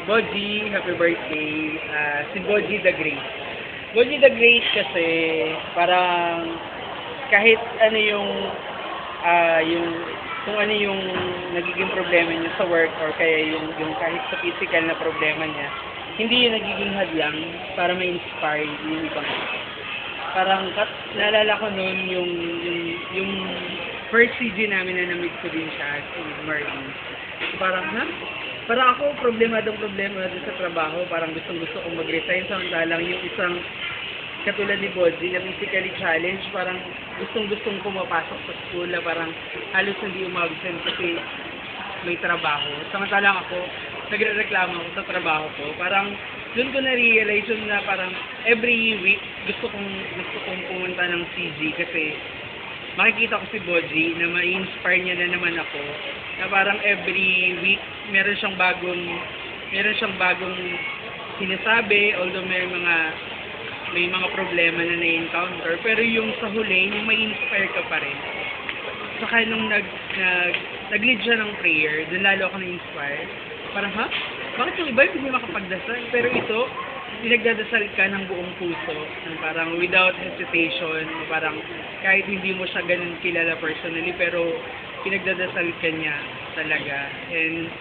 Boji, happy birthday. Si Boji the Great. Boji the Great kasi parang kahit ano yung kung ano yung nagiging problema niya sa work or kaya yung kahit sa physical na problema niya, hindi yung nagiging hadlang para ma-inspire yung ibang. Parang naalala ko noon yung first CG namin na na-meet ko din siya, si Marlene. Parang, parang ako, problema doon sa trabaho. Parang gustong-gusto kong mag-resign. Samantalang yung isang katulad ni Bodzi na physically challenged, parang gustong-gustong pumapasok sa school na parang halos hindi umabsent kasi may trabaho. Samantalang ako, nagre-reklamo ako sa trabaho ko. Parang doon ko na-realize yun na parang every week gusto kong pumunta ng CG kasi makikita ko si Bodzi na ma-inspire niya na naman ako na parang every week meron siyang bagong sinasabi, although may mga problema na na-encounter, pero yung sa huli, yung may inspire ka pa rin. Saka nung nag-lead siya ng prayer, doon lalo ako na-inspire. Parang, bakit yung iba hindi makapagdasal? Pero ito, pinagdadasal ka ng buong puso, parang without hesitation, parang kahit hindi mo siya ganun kilala personally, pero pinagdadasal ka niya talaga. And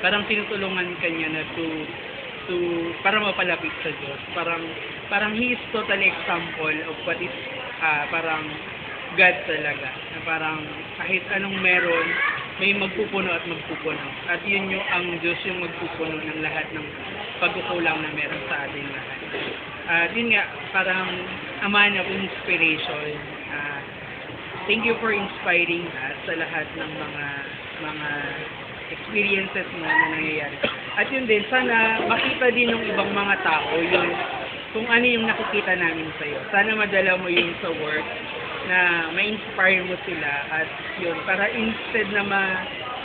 parang tinutulungan ka niya na para mapalapit sa Diyos. Parang he is totally example of what is parang God talaga. Na parang kahit anong meron, may magpupuno at magpupuno. At yun yung ang Diyos yung magpupuno ng lahat ng pagkukulang na meron sa ating lahat. Yun nga, parang a man of inspiration. Thank you for inspiring us sa lahat ng mga experiences mo na nangyayari. At yun din, sana makita din ng ibang mga tao yung kung ano yung nakikita namin sa'yo. Sana madala mo yun sa work na ma-inspire mo sila at yun, para instead na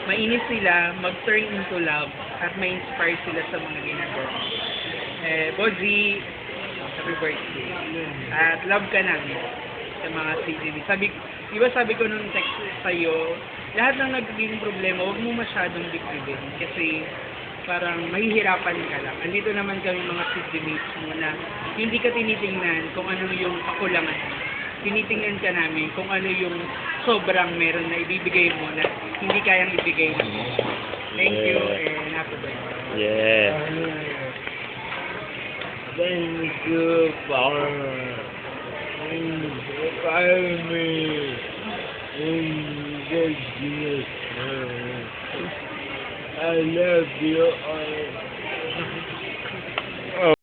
mainis sila, mag-turn into love at ma-inspire sila sa mga ginagawa. Bodzi, happy birthday. At love ka namin sa mga CGV. Sabi ko nung text sa'yo, lahat ng nagiging problema, huwag mo masyadong bitbibin kasi parang mahihirapan ka lang. Andito naman kami mga CGVs mo na hindi ka tinitingnan kung ano yung kakulangan. Tinitingnan ka namin kung ano yung sobrang meron na ibibigay mo na hindi kayang ibigay mo. Thank you and happy birthday. Yeah. Thank you for inspiring me in this. I love you all.